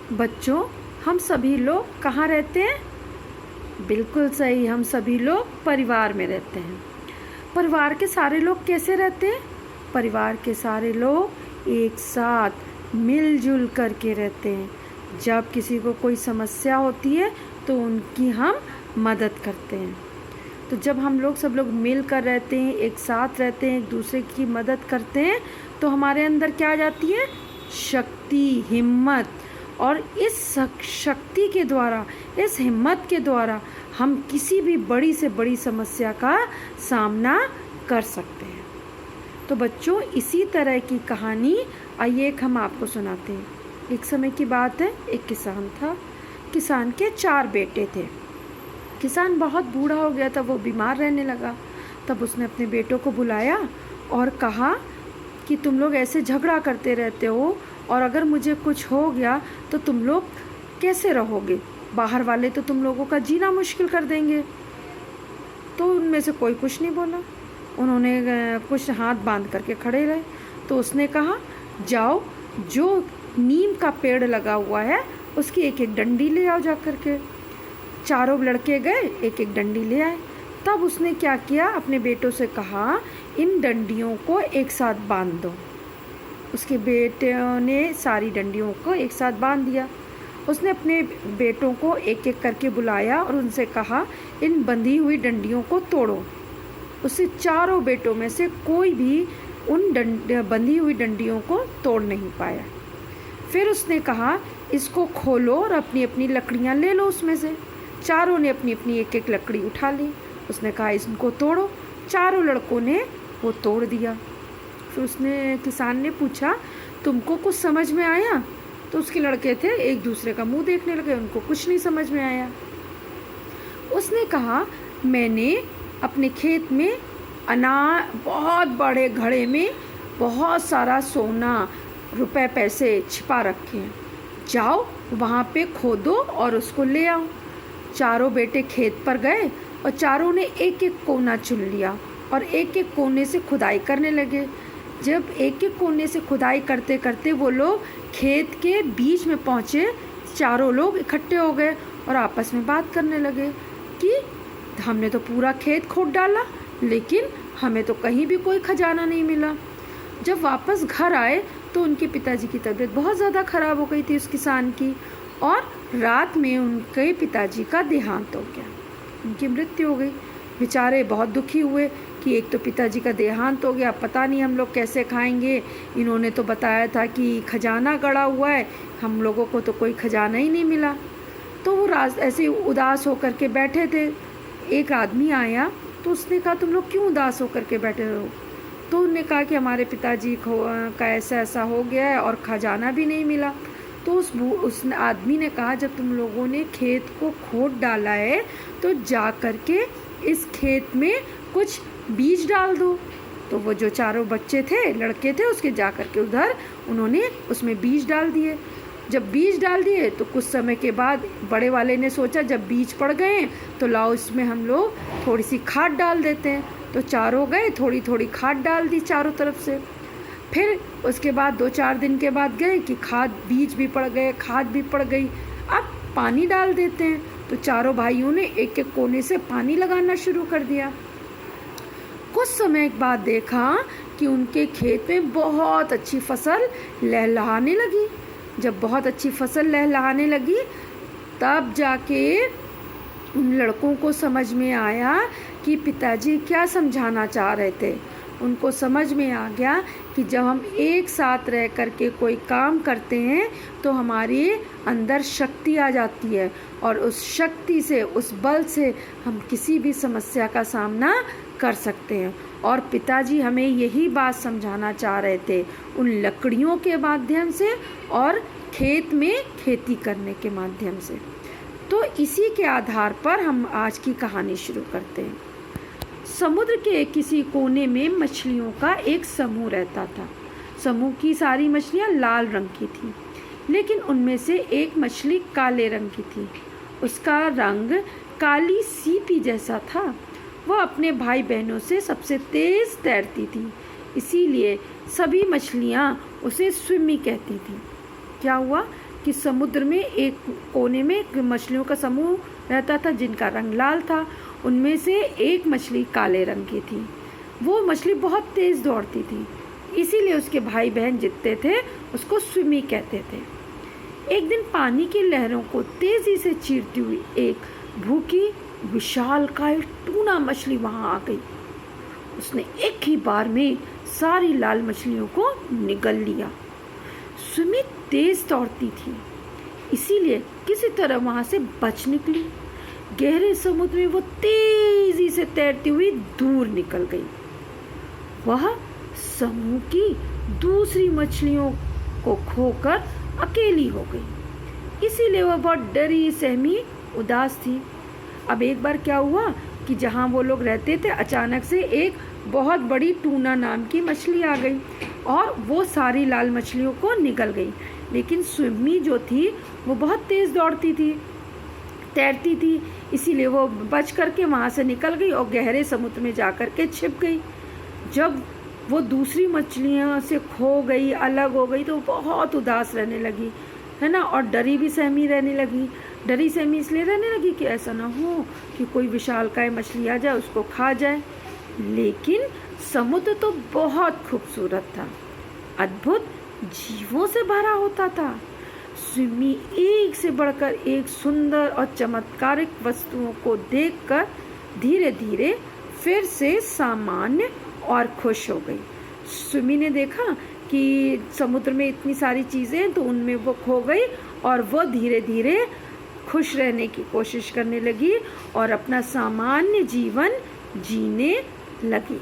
बच्चों, हम सभी लोग कहाँ रहते हैं? बिल्कुल सही, हम सभी लोग परिवार में रहते हैं। परिवार के सारे लोग कैसे रहते हैं? परिवार के सारे लोग एक साथ मिलजुल करके रहते हैं। जब किसी को कोई समस्या होती है तो उनकी हम मदद करते हैं। तो जब हम लोग सब लोग मिल कर रहते हैं, एक साथ रहते हैं, एक दूसरे की मदद करते हैं, तो हमारे अंदर क्या आ जाती है? शक्ति, हिम्मत। और इस शक्ति के द्वारा, इस हिम्मत के द्वारा हम किसी भी बड़ी से बड़ी समस्या का सामना कर सकते हैं। तो बच्चों, इसी तरह की कहानी आइए एक हम आपको सुनाते हैं। एक समय की बात है, एक किसान था। किसान के 4 बेटे थे। किसान बहुत बूढ़ा हो गया था, वो बीमार रहने लगा। तब उसने अपने बेटों को बुलाया और कहा कि तुम लोग ऐसे झगड़ा करते रहते हो, और अगर मुझे कुछ हो गया तो तुम लोग कैसे रहोगे? बाहर वाले तो तुम लोगों का जीना मुश्किल कर देंगे। तो उनमें से कोई कुछ नहीं बोला। उन्होंने कुछ हाथ बांध करके खड़े रहे। तो उसने कहा, जाओ, जो नीम का पेड़ लगा हुआ है उसकी एक एक डंडी ले आओ जा करके। चारों लड़के गए, एक एक डंडी ले आए। तब उसने क्या किया, अपने बेटों से कहा, इन डंडियों को एक साथ बांध दो। उसके बेटों ने सारी डंडियों को एक साथ बांध दिया। उसने अपने बेटों को एक एक करके बुलाया और उनसे कहा, इन बंधी हुई डंडियों को तोड़ो। उससे चारों बेटों में से कोई भी उन बंधी हुई डंडियों को तोड़ नहीं पाया। फिर उसने कहा, इसको खोलो और अपनी अपनी लकड़ियाँ ले लो उसमें से। चारों ने अपनी अपनी एक एक लकड़ी उठा ली। उसने कहा, इसको तोड़ो। चारों लड़कों ने वो तोड़ दिया। फिर किसान ने पूछा, तुमको कुछ समझ में आया? तो उसके लड़के थे, एक दूसरे का मुंह देखने लगे, उनको कुछ नहीं समझ में आया। उसने कहा, मैंने अपने खेत में बहुत बड़े घड़े में बहुत सारा सोना, रुपए, पैसे छिपा रखे हैं। जाओ वहाँ पे खोदो और उसको ले आओ। चारों बेटे खेत पर गए और चारों ने एक एक कोना चुन लिया और एक एक कोने से खुदाई करने लगे। जब एक एक कोने से खुदाई करते करते वो लोग खेत के बीच में पहुँचे, चारों लोग इकट्ठे हो गए और आपस में बात करने लगे कि हमने तो पूरा खेत खोद डाला, लेकिन हमें तो कहीं भी कोई खजाना नहीं मिला। जब वापस घर आए तो उनके पिताजी की तबीयत बहुत ज़्यादा ख़राब हो गई थी उस किसान की, और रात में उनके पिताजी का देहांत हो गया, उनकी मृत्यु हो गई। बेचारे बहुत दुखी हुए कि एक तो पिताजी का देहांत हो गया, पता नहीं हम लोग कैसे खाएंगे। इन्होंने तो बताया था कि खजाना गड़ा हुआ है, हम लोगों को तो कोई खजाना ही नहीं मिला। तो वो ऐसे उदास होकर के बैठे थे। एक आदमी आया तो उसने कहा, तुम लोग क्यों उदास होकर के बैठे हो? तो उन्होंने कहा कि हमारे पिताजी का ऐसा ऐसा हो गया है और खजाना भी नहीं मिला। तो उस आदमी ने कहा, जब तुम लोगों ने खेत को खोद डाला है तो जा कर के इस खेत में कुछ बीज डाल दो। तो वो जो चारों बच्चे थे, लड़के थे, उसके जा कर के उधर उन्होंने उसमें बीज डाल दिए। जब बीज डाल दिए तो कुछ समय के बाद बड़े वाले ने सोचा, जब बीज पड़ गए तो लाओ इसमें हम लोग थोड़ी सी खाद डाल देते हैं। तो चारों गए, थोड़ी थोड़ी खाद डाल दी चारों तरफ से। फिर उसके बाद 2-4 दिन के बाद गए कि बीज भी पड़ गए, खाद भी पड़ गई, अब पानी डाल देते हैं। तो चारों भाइयों ने एक एक कोने से पानी लगाना शुरू कर दिया। कुछ समय बाद देखा कि उनके खेत में बहुत अच्छी फसल लहलहाने लगी। जब बहुत अच्छी फसल लहलहाने लगी, तब जाके उन लड़कों को समझ में आया कि पिताजी क्या समझाना चाह रहे थे। उनको समझ में आ गया कि जब हम एक साथ रह कर के कोई काम करते हैं तो हमारे अंदर शक्ति आ जाती है, और उस शक्ति से, उस बल से हम किसी भी समस्या का सामना कर सकते हैं। और पिताजी हमें यही बात समझाना चाह रहे थे उन लकड़ियों के माध्यम से और खेत में खेती करने के माध्यम से। तो इसी के आधार पर हम आज की कहानी शुरू करते हैं। समुद्र के किसी कोने में मछलियों का एक समूह रहता था। समूह की सारी मछलियाँ लाल रंग की थीं, लेकिन उनमें से एक मछली काले रंग की थी। उसका रंग काली सीपी जैसा था। वह अपने भाई बहनों से सबसे तेज़ तैरती थी, इसीलिए सभी मछलियाँ उसे स्विमी कहती थीं। क्या हुआ कि समुद्र में एक कोने में एक मछलियों का समूह रहता था जिनका रंग लाल था। उनमें से एक मछली काले रंग की थी। वो मछली बहुत तेज़ दौड़ती थी, इसीलिए उसके भाई बहन जितते थे उसको स्विमी कहते थे। एक दिन पानी की लहरों को तेज़ी से चीरती हुई एक भूखी विशालकाय टूना मछली वहाँ आ गई। उसने एक ही बार में सारी लाल मछलियों को निगल लिया। स्विमी तेज दौड़ती थी, इसीलिए किसी तरह वहाँ से बच निकली। गहरे समुद्र में वो तेजी से तैरती हुई दूर निकल गई। वह समूह की दूसरी मछलियों को खोकर अकेली हो गई, इसीलिए वह बहुत डरी सहमी उदास थी। अब एक बार क्या हुआ कि जहाँ वो लोग रहते थे अचानक से एक बहुत बड़ी टूना नाम की मछली आ गई और वो सारी लाल मछलियों को निगल गई। लेकिन स्विमी जो थी वो बहुत तेज़ दौड़ती थी, तैरती थी, इसीलिए वो बच करके वहाँ से निकल गई और गहरे समुद्र में जा कर के छिप गई। जब वो दूसरी मछलियाँ से खो गई, अलग हो गई, तो बहुत उदास रहने लगी, है ना, और डरी भी सहमी रहने लगी। डरी सहमी इसलिए रहने लगी कि ऐसा ना हो कि कोई विशालकाय मछली आ जाए उसको खा जाए। लेकिन समुद्र तो बहुत खूबसूरत था, अद्भुत जीवों से भरा होता था। स्विमी एक से बढ़कर एक सुंदर और चमत्कारिक वस्तुओं को देखकर धीरे धीरे फिर से सामान्य और खुश हो गई। स्विमी ने देखा कि समुद्र में इतनी सारी चीज़ें हैं, तो उनमें वो खो गई और वो धीरे धीरे खुश रहने की कोशिश करने लगी और अपना सामान्य जीवन जीने लगी।